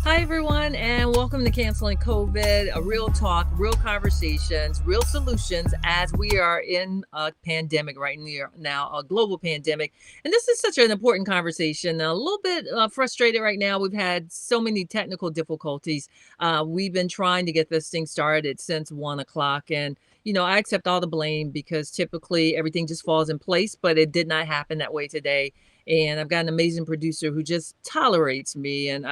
Hi, everyone, and welcome to Canceling COVID, a real talk, real conversations, real solutions as we are in a pandemic right near now, a global pandemic. And this is such an important conversation. A little bit frustrated right now. We've had so many technical difficulties. We've been trying to get this thing started since 1 o'clock. And I accept all the blame because typically everything just falls in place, but it did not happen that way today. And I've got an amazing producer who just tolerates me. And,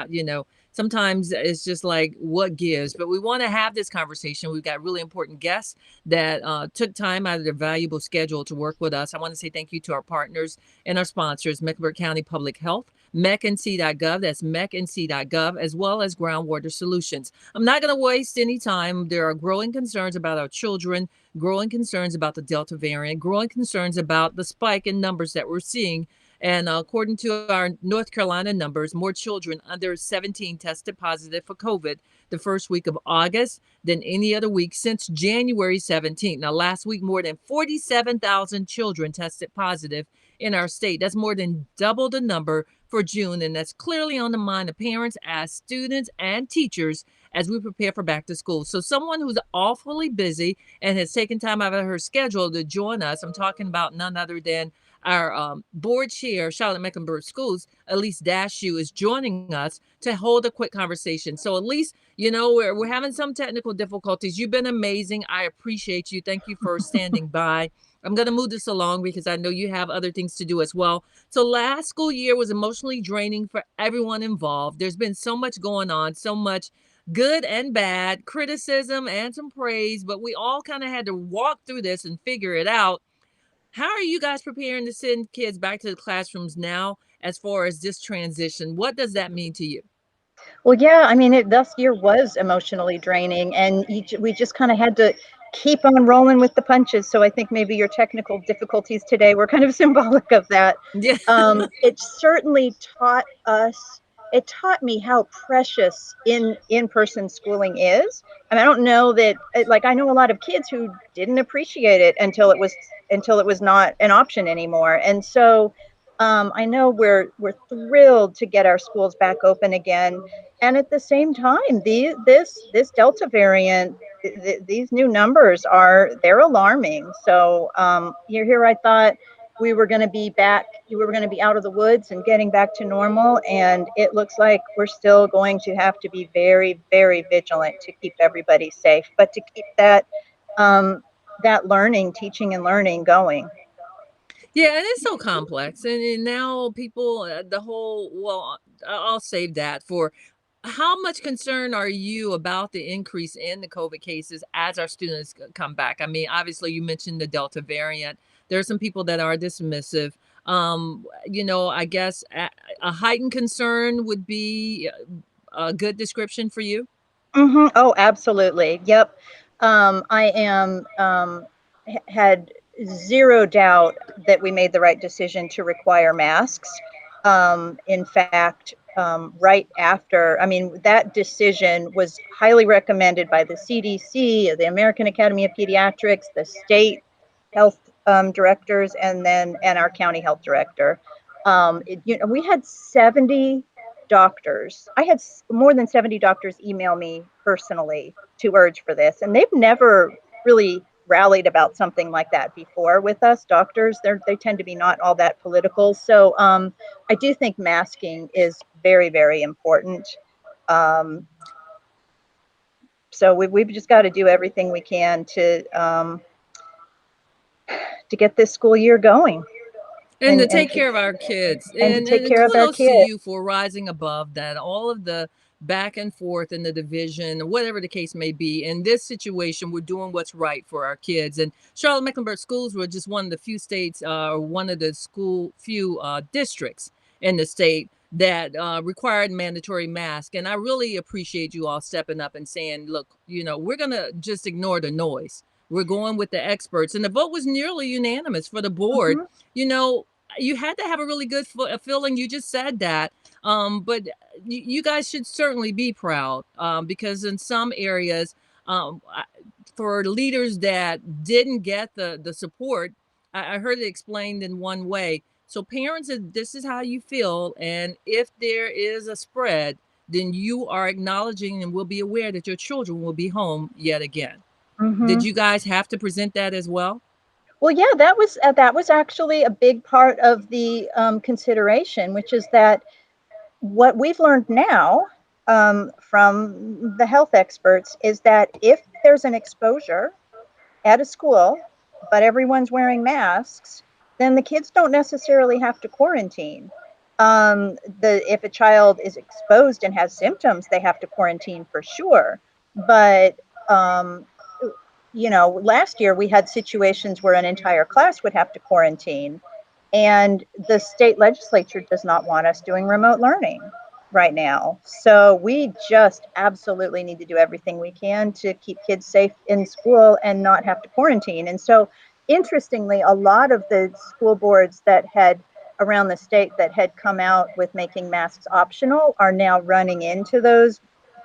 sometimes it's just like what gives, but we want to have this conversation. We've got really important guests that took time out of their valuable schedule to work with us. I want to say thank you to our partners and our sponsors, Mecklenburg County Public Health, mecnc.gov, that's mecnc.gov, as well as Groundwater Solutions. I'm not going to waste any time. There are growing concerns about our children, growing concerns about the Delta variant, growing concerns about the spike in numbers that we're seeing. And according to our North Carolina numbers, more children under 17 tested positive for COVID the first week of August than any other week since January 17th. Now, last week, more than 47,000 children tested positive in our state. That's more than double the number for June. And that's clearly on the mind of parents, as students, and teachers as we prepare for back to school. So, someone who's awfully busy and has taken time out of her schedule to join us, I'm talking about none other than our board chair, Charlotte Mecklenburg Schools, Elise Dashew, is joining us to hold a quick conversation. So, Elise, we're having some technical difficulties. You've been amazing. I appreciate you. Thank you for standing by. I'm going to move this along because I know you have other things to do as well. So, last school year was emotionally draining for everyone involved. There's been so much going on, so much good and bad, criticism and some praise, but we all kind of had to walk through this and figure it out. How are you guys preparing to send kids back to the classrooms now as far as this transition? What does that mean to you? Well, yeah, I mean, this year was emotionally draining, and we just kind of had to keep on rolling with the punches. So I think maybe your technical difficulties today were kind of symbolic of that. Yeah. It certainly taught us. It taught me how precious in-person schooling is. I mean, I don't know that, like, I know a lot of kids who didn't appreciate it until it was not an option anymore, and so. I know we're thrilled to get our schools back open again, and at the same time, this Delta variant, these new numbers they're alarming. So here I thought we were going to be back, we were going to be out of the woods and getting back to normal, and it looks like we're still going to have to be very, very vigilant to keep everybody safe, but to keep that teaching and learning going. Yeah, and it's so complex. And now people, I'll save that for how much concern are you about the increase in the COVID cases as our students come back? I mean, obviously, you mentioned the Delta variant. There are some people that are dismissive. I guess a heightened concern would be a good description for you. Oh, absolutely. Yep. I am had zero doubt that we made the right decision to require masks. In fact, right after, I mean, that decision was highly recommended by the CDC, the American Academy of Pediatrics, the state health directors, and our county health director. We had 70 doctors. I had more than 70 doctors email me personally to urge for this, and they've never really rallied about something like that before with us. Doctors, they tend to be not all that political. So I do think masking is very, very important. Um, so we've just got to do everything we can to get this school year going And to take care of our kids. and to take And care of our kudos to kids. you for rising above that. All of the back and forth and the division, whatever the case may be. In this situation, we're doing what's right for our kids. And Charlotte Mecklenburg schools were just one of the few states, or one of the few districts in the state that required mandatory mask. And I really appreciate you all stepping up and saying, look, we're going to just ignore the noise. We're going with the experts. And the vote was nearly unanimous for the board. Mm-hmm. You know, you had to have a really good feeling. You just said that. But you guys should certainly be proud because in some areas, for leaders that didn't get the support, I heard it explained in one way. So parents, this is how you feel, and if there is a spread, then you are acknowledging and will be aware that your children will be home yet again. Did Hmm. you guys have to present that as well? Well, yeah, that was actually a big part of the consideration, which is that what we've learned now from the health experts is that if there's an exposure at a school, but everyone's wearing masks, then the kids don't necessarily have to quarantine. If a child is exposed and has symptoms, they have to quarantine for sure. But um, last year we had situations where an entire class would have to quarantine, and the state legislature does not want us doing remote learning right now. So we just absolutely need to do everything we can to keep kids safe in school and not have to quarantine. And so, interestingly, a lot of the school boards that had around the state that had come out with making masks optional are now running into those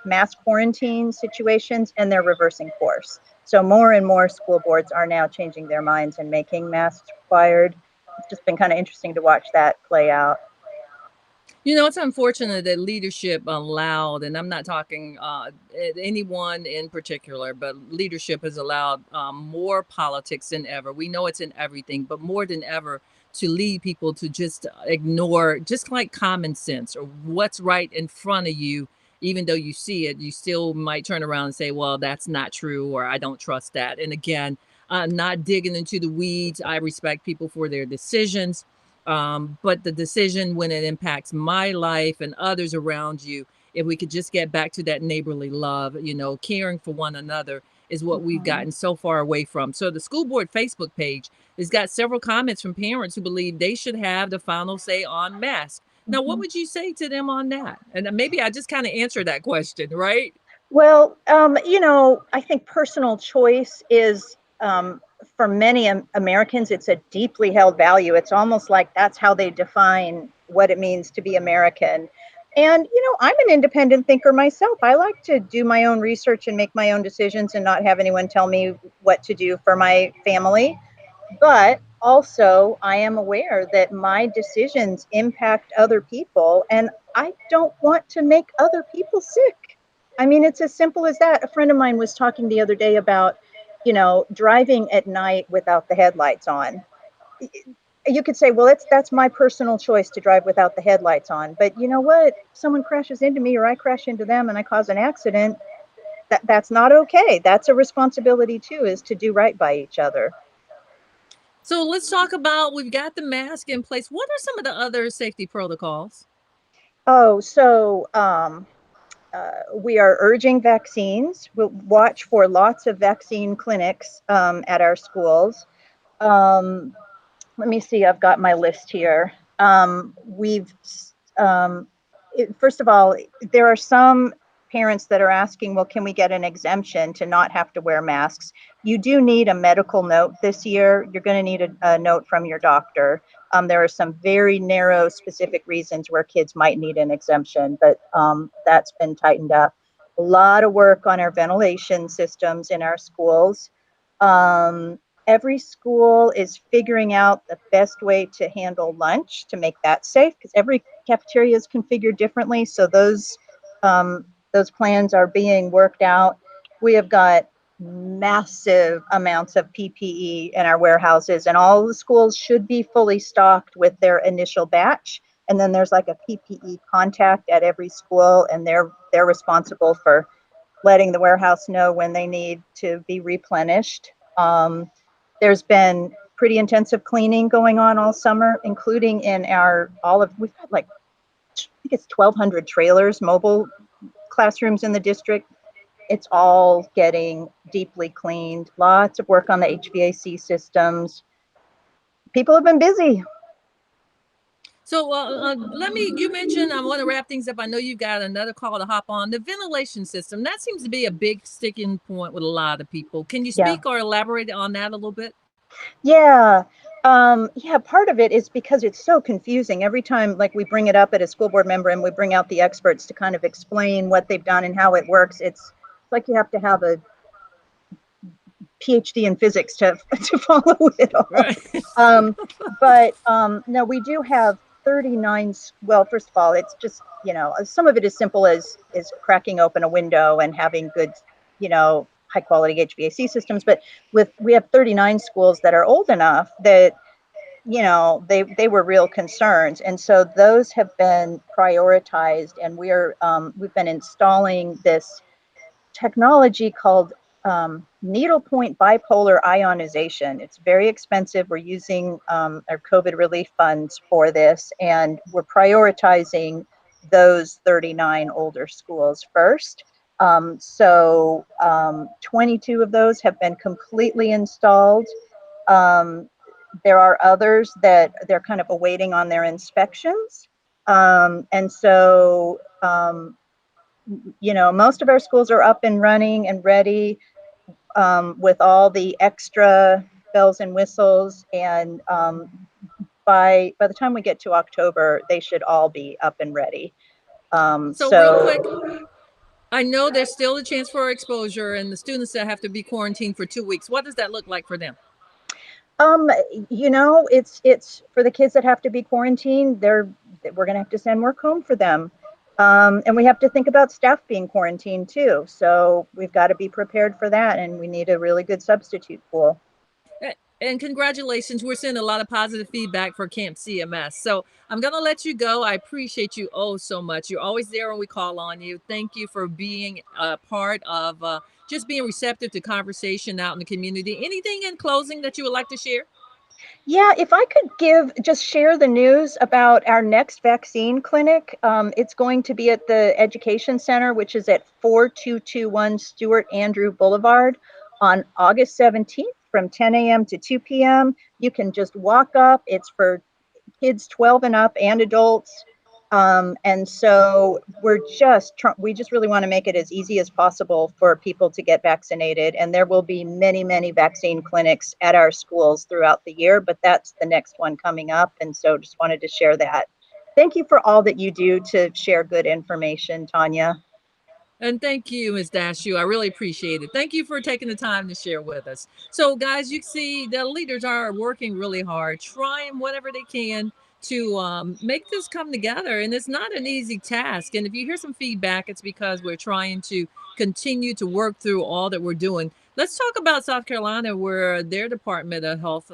mass quarantine situations, and they're reversing course. So more and more school boards are now changing their minds and making masks required. It's just been kind of interesting to watch that play out. It's unfortunate that leadership allowed, and I'm not talking anyone in particular, but leadership has allowed more politics than ever. We know it's in everything, but more than ever to lead people to just ignore, just like common sense or what's right in front of you. Even though you see it, you still might turn around and say, well, that's not true, or I don't trust that. And again, not digging into the weeds. I respect people for their decisions, but the decision when it impacts my life and others around you, if we could just get back to that neighborly love, caring for one another is what we've Mhm. gotten so far away from. So the school board Facebook page has got several comments from parents who believe they should have the final say on masks. Now, what Mhm. would you say to them on that? And maybe I just kind of answered that question, right? Well, I think personal choice is, for many Americans, it's a deeply held value. It's almost like that's how they define what it means to be American. And, I'm an independent thinker myself. I like to do my own research and make my own decisions and not have anyone tell me what to do for my family. But also, I am aware that my decisions impact other people, and I don't want to make other people sick. I mean, it's as simple as that. A friend of mine was talking the other day about, driving at night without the headlights on. You could say, well, that's my personal choice to drive without the headlights on. But you know what? If someone crashes into me or I crash into them and I cause an accident, that's not okay. That's a responsibility too, is to do right by each other. So let's talk about, we've got the mask in place. What are some of the other safety protocols? Oh, so we are urging vaccines. We'll watch for lots of vaccine clinics at our schools. Um, Let me see, I've got my list here. We've, um, first of all, there are some parents that are asking, well, can we get an exemption to not have to wear masks? You do need a medical note this year. You're going to need a note from your doctor. There are some very narrow, specific reasons where kids might need an exemption, but that's been tightened up. A lot of work on our ventilation systems in our schools. Um, every school is figuring out the best way to handle lunch to make that safe, because every cafeteria is configured differently. So those plans are being worked out. We have got massive amounts of PPE in our warehouses, and all the schools should be fully stocked with their initial batch. And then there's like a PPE contact at every school, and they're responsible for letting the warehouse know when they need to be replenished. There's been pretty intensive cleaning going on all summer, including in we've got like, I think it's 1,200 trailers, mobile classrooms in the district. It's all getting deeply cleaned. Lots of work on the HVAC systems. People have been busy. So you mentioned, I want to wrap things up. I know you've got another call to hop on. The ventilation system, that seems to be a big sticking point with a lot of people. Can you Yeah. speak or elaborate on that a little bit? Yeah. Yeah, part of it is because it's so confusing. Every time, like, we bring it up at a school board member and we bring out the experts to kind of explain what they've done and how it works, it's like you have to have a PhD in physics to to follow it all. Right. Um, but no, we do have 39, well, first of all, it's just, some of it is simple as cracking open a window and having good, high quality HVAC systems. But we have 39 schools that are old enough that, they were real concerns. And so those have been prioritized, and we've been installing this technology called needlepoint bipolar ionization. It's very expensive. We're using our COVID relief funds for this, and we're prioritizing those 39 older schools first. 22 of those have been completely installed. Um, there are others that they're kind of awaiting on their inspections. And so most of our schools are up and running and ready, with all the extra bells and whistles. And by the time we get to October, they should all be up and ready. So, real So quick, I know there's still a chance for exposure, and the students that have to be quarantined for 2 weeks. What does that look like for them? Um, it's for the kids that have to be quarantined. We're going to have to send work home for them, and we have to think about staff being quarantined too. So we've got to be prepared for that, and we need a really good substitute pool. And congratulations, we're seeing a lot of positive feedback for Camp CMS. So I'm going to let you go. I appreciate you oh so much. You're always there when we call on you. Thank you for being a part of just being receptive to conversation out in the community. Anything in closing that you would like to share? Yeah, if I could just share the news about our next vaccine clinic. It's going to be at the Education Center, which is at 4221 Stuart Andrew Boulevard on August 17th from 10 a.m. to 2 p.m. You can just walk up. It's for kids 12 and up and adults. And so we just really want to make it as easy as possible for people to get vaccinated. And there will be many, many vaccine clinics at our schools throughout the year, but that's the next one coming up. And so just wanted to share that. Thank you for all that you do to share good information, Tonya. And thank you, Ms. Dashu. I really appreciate it. Thank you for taking the time to share with us. So, guys, you see the leaders are working really hard, trying whatever they can to make this come together. And it's not an easy task. And if you hear some feedback, it's because we're trying to continue to work through all that we're doing. Let's talk about South Carolina, where their Department of Health,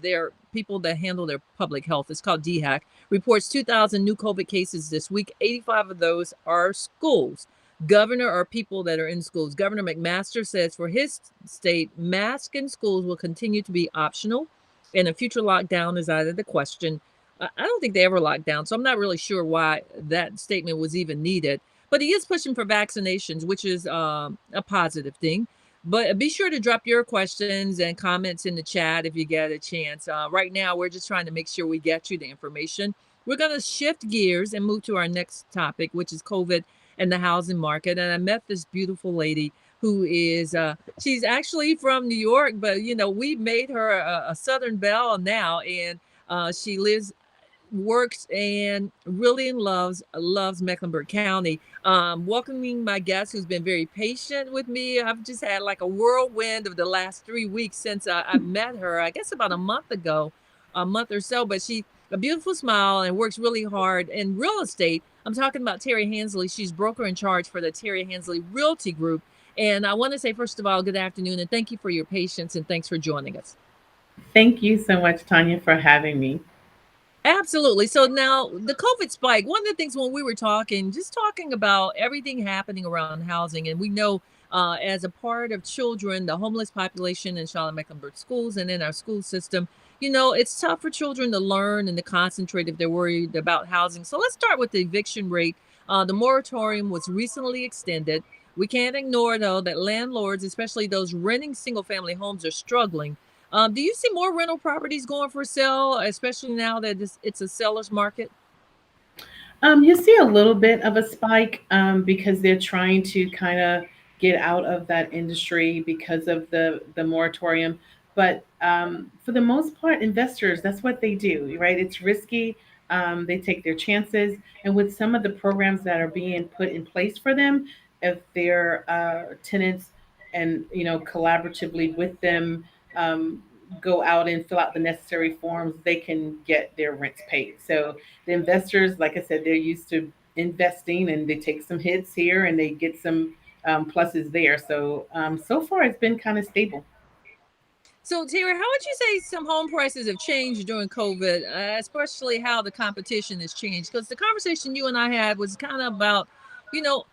their people that handle their public health, it's called DHAC, reports 2,000 new COVID cases this week. 85 of those are schools. Governor or people that are in schools. Governor McMaster says for his state, masks in schools will continue to be optional, and a future lockdown is out of the question. I don't think they ever locked down, so I'm not really sure why that statement was even needed. But he is pushing for vaccinations, which is a positive thing. But be sure to drop your questions and comments in the chat if you get a chance. Right now, we're just trying to make sure we get you the information. We're going to shift gears and move to our next topic, which is COVID and the housing market. And I met this beautiful lady who is she's actually from New York, but we made her a Southern belle now, and she lives, works, and really loves Mecklenburg County. Welcoming my guest who's been very patient with me. I've just had like a whirlwind of the last 3 weeks since I met her. I guess about a month ago, a month or so. But she a beautiful smile and works really hard in real estate. I'm talking about Terry Hansley. She's broker in charge for the Terry Hansley Realty Group. And I want to say, first of all, good afternoon and thank you for your patience and thanks for joining us. Thank you so much, Tanya, for having me. Absolutely. So now the COVID spike, one of the things when we were talking, just talking about everything happening around housing, and we know as a part of children, the homeless population in Charlotte Mecklenburg schools and in our school system, it's tough for children to learn and to concentrate if they're worried about housing. So let's start with the eviction rate. The moratorium was recently extended. We can't ignore, though, that landlords, especially those renting single family homes, are struggling. Do you see more rental properties going for sale, especially now that it's a seller's market? You see a little bit of a spike because they're trying to kind of get out of that industry because of the moratorium. But for the most part, investors, that's what they do, right? It's risky. They take their chances, and with some of the programs that are being put in place for them, if their tenants and collaboratively with them. go out and fill out the necessary forms, they can get their rents paid. So the investors, like I said, they're used to investing, and they take some hits here and they get some pluses there. So so far it's been kind of stable. So, Terry, how would you say some home prices have changed during COVID, especially how the competition has changed? Because the conversation you and I had was kind of about,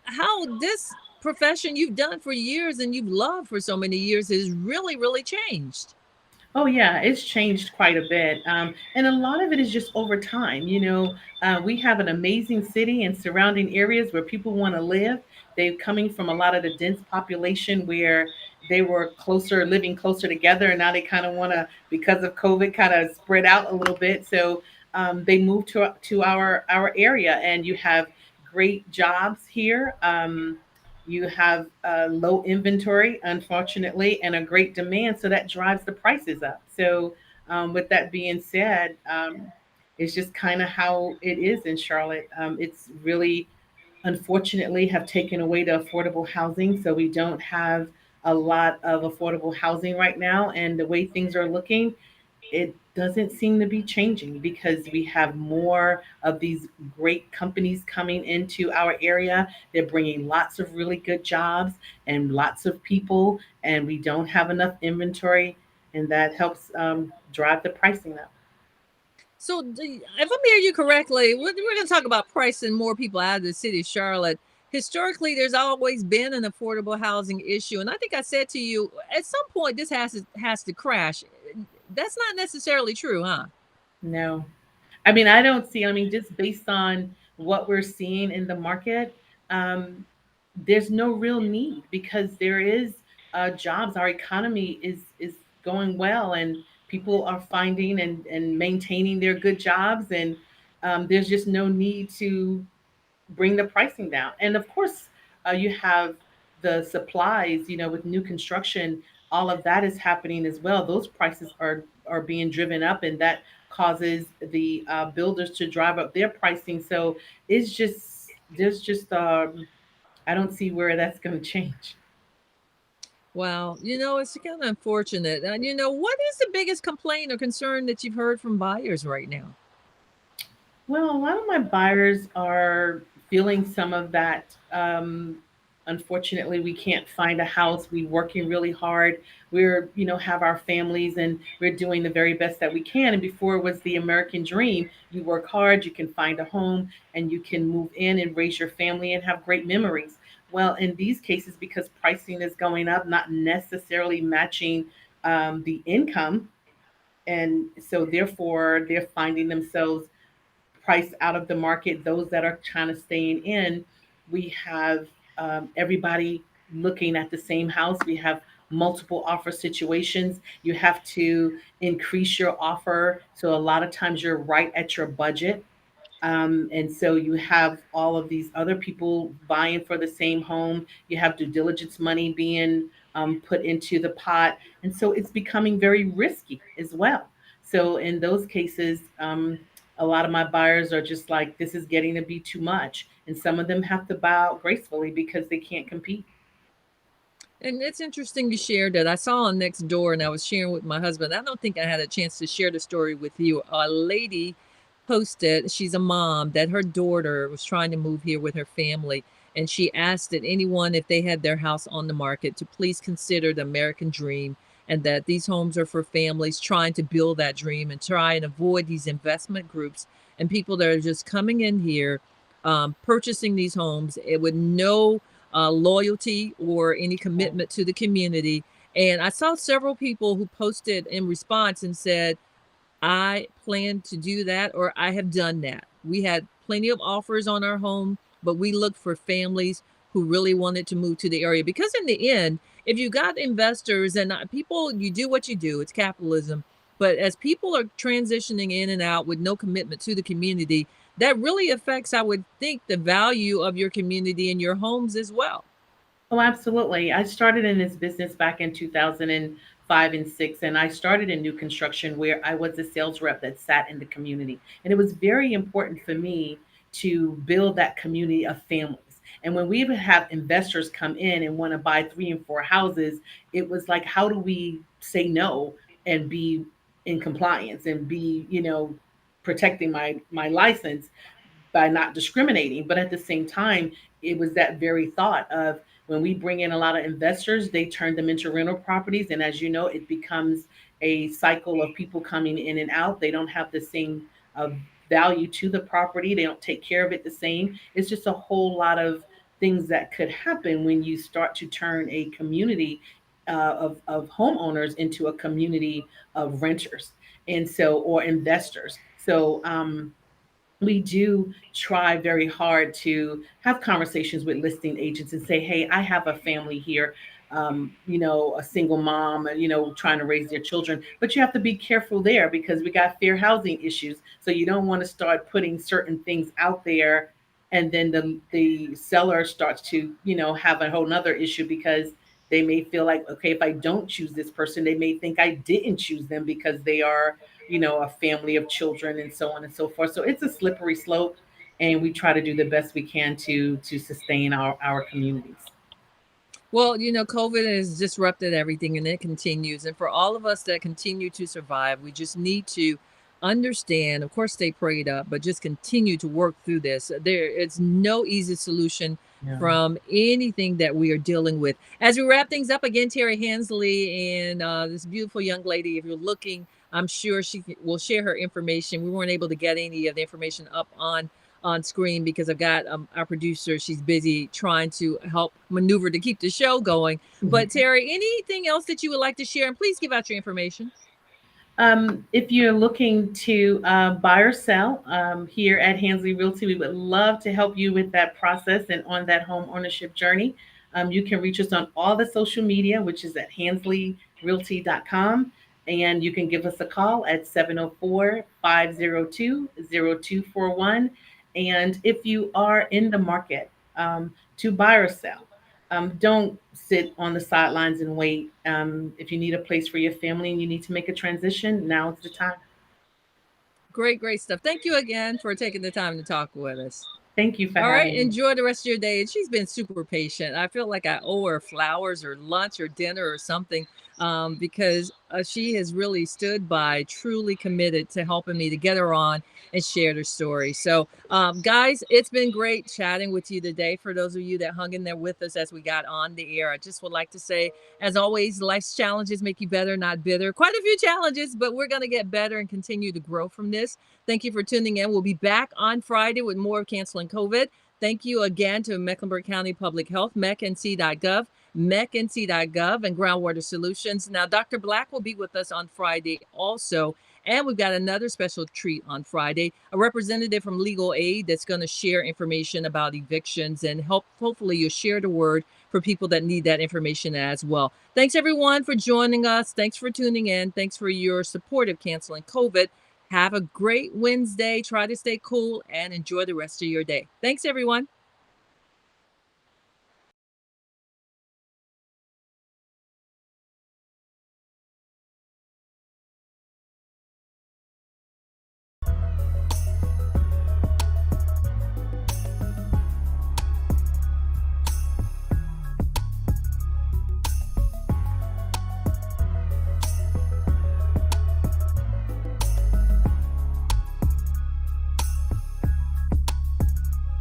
how this profession you've done for years and you've loved for so many years has really, really changed. Oh yeah, it's changed quite a bit, and a lot of it is just over time. We have an amazing city and surrounding areas where people want to live. They're coming from a lot of the dense population where they were closer, living closer together, and now they kind of want to, because of COVID, kind of spread out a little bit. So they moved to our area, and you have great jobs here. You have low inventory, unfortunately, and a great demand, so that drives the prices up. So, with that being said, it's just kind of how it is in Charlotte. It's really, unfortunately, have taken away the affordable housing, so we don't have a lot of affordable housing right now. And the way things are looking, it doesn't seem to be changing because we have more of these great companies coming into our area. They're bringing lots of really good jobs and lots of people, and we don't have enough inventory, and that helps drive the pricing up. So, if I'm hearing you correctly, we're going to talk about pricing more people out of the city of Charlotte. Historically, there's always been an affordable housing issue, and I think I said to you at some point this has to crash. That's not necessarily true, huh? No. I mean, I don't see, I mean, just based on what we're seeing in the market, um, there's no real need because there is jobs. Our economy is going well, and people are finding and maintaining their good jobs, and there's just no need to bring the pricing down. And of course, you have the supplies. With new construction, all of that is happening as well. Those prices are being driven up, and that causes the builders to drive up their pricing. So it's just there's just I don't see where that's going to change. Wow, it's kind of unfortunate. And what is the biggest complaint or concern that you've heard from buyers right now? Well, a lot of my buyers are feeling some of that. Unfortunately, we can't find a house. We're working really hard. Have our families, and we're doing the very best that we can. And before it was the American dream, you work hard, you can find a home, and you can move in and raise your family and have great memories. Well, in these cases, because pricing is going up, not necessarily matching the income, and so therefore they're finding themselves priced out of the market. Those that are trying to stay in, we have everybody looking at the same house. We have multiple offer situations. You have to increase your offer. So a lot of times you're right at your budget. And so you have all of these other people vying for the same home. You have due diligence money being put into the pot. And so it's becoming very risky as well. So in those cases, a lot of my buyers are just like, this is getting to be too much. And some of them have to bow out gracefully because they can't compete. And it's interesting you shared that. I saw on Next Door and I was sharing with my husband. I don't think I had a chance to share the story with you. A lady posted, she's a mom, that her daughter was trying to move here with her family. And she asked that anyone, if they had their house on the market, to please consider the American dream, and that these homes are for families trying to build that dream and try and avoid these investment groups and people that are just coming in here, purchasing these homes with no loyalty or any commitment to the community. And I saw several people who posted in response and said, I plan to do that, or I have done that. We had plenty of offers on our home, but we looked for families who really wanted to move to the area. Because in the end, if you got investors and people, you do what you do, it's capitalism. But as people are transitioning in and out with no commitment to the community, that really affects, I would think, the value of your community and your homes as well. Oh, absolutely. I started in this business back in 2005 and 6, and I started in new construction where I was a sales rep that sat in the community. And it was very important for me to build that community of families. And when we would have investors come in and want to buy three and four houses, it was like, how do we say no and be in compliance and be, protecting my license by not discriminating. But at the same time, it was that very thought of, when we bring in a lot of investors, they turn them into rental properties. And as you know, it becomes a cycle of people coming in and out. They don't have the same uh, value to the property, they don't take care of it the same. It's just a whole lot of things that could happen when you start to turn a community of homeowners into a community of renters, and so, or investors. So we do try very hard to have conversations with listing agents and say, hey, I have a family here, a single mom, trying to raise their children. But you have to be careful there because we got fair housing issues. So you don't want to start putting certain things out there, and then the seller starts to, have a whole nother issue because they may feel like, okay, if I don't choose this person, they may think I didn't choose them because they are, a family of children, and so on and so forth. So it's a slippery slope, and we try to do the best we can to sustain our communities. Well, COVID has disrupted everything and it continues. And for all of us that continue to survive, we just need to understand, of course, stay prayed up, but just continue to work through this. There is no easy solution Yeah. from anything that we are dealing with. As we wrap things up again, Terry Hansley and this beautiful young lady, if you're looking, I'm sure she will share her information. We weren't able to get any of the information up on screen because I've got our producer. She's busy trying to help maneuver to keep the show going. But Terry, anything else that you would like to share? And please give out your information. If you're looking to buy or sell here at Hansley Realty, we would love to help you with that process and on that home ownership journey. You can reach us on all the social media, which is at hansleyrealty.com. And you can give us a call at 704-502-0241. And if you are in the market to buy or sell, don't sit on the sidelines and wait. If you need a place for your family and you need to make a transition, now is the time. Great, great stuff. Thank you again for taking the time to talk with us. Thank you for All right, having me. enjoy the rest of your day. And she's been super patient. I feel like I owe her flowers or lunch or dinner or something because she has really stood by, truly committed to helping me to get her on and share her story. So, guys, it's been great chatting with you today. For those of you that hung in there with us as we got on the air, I just would like to say, as always, life's challenges make you better, not bitter. Quite a few challenges, but we're going to get better and continue to grow from this. Thank you for tuning in. We'll be back on Friday with more of Canceling COVID. Thank you again to Mecklenburg County Public Health, mecnc.gov, mecnc.gov, and Groundwater Solutions. Now, Dr. Black will be with us on Friday also. And we've got another special treat on Friday, a representative from Legal Aid that's going to share information about evictions and hopefully you'll share the word for people that need that information as well. Thanks everyone for joining us. Thanks for tuning in. Thanks for your support of Canceling COVID. Have a great Wednesday. Try to stay cool and enjoy the rest of your day. Thanks, everyone.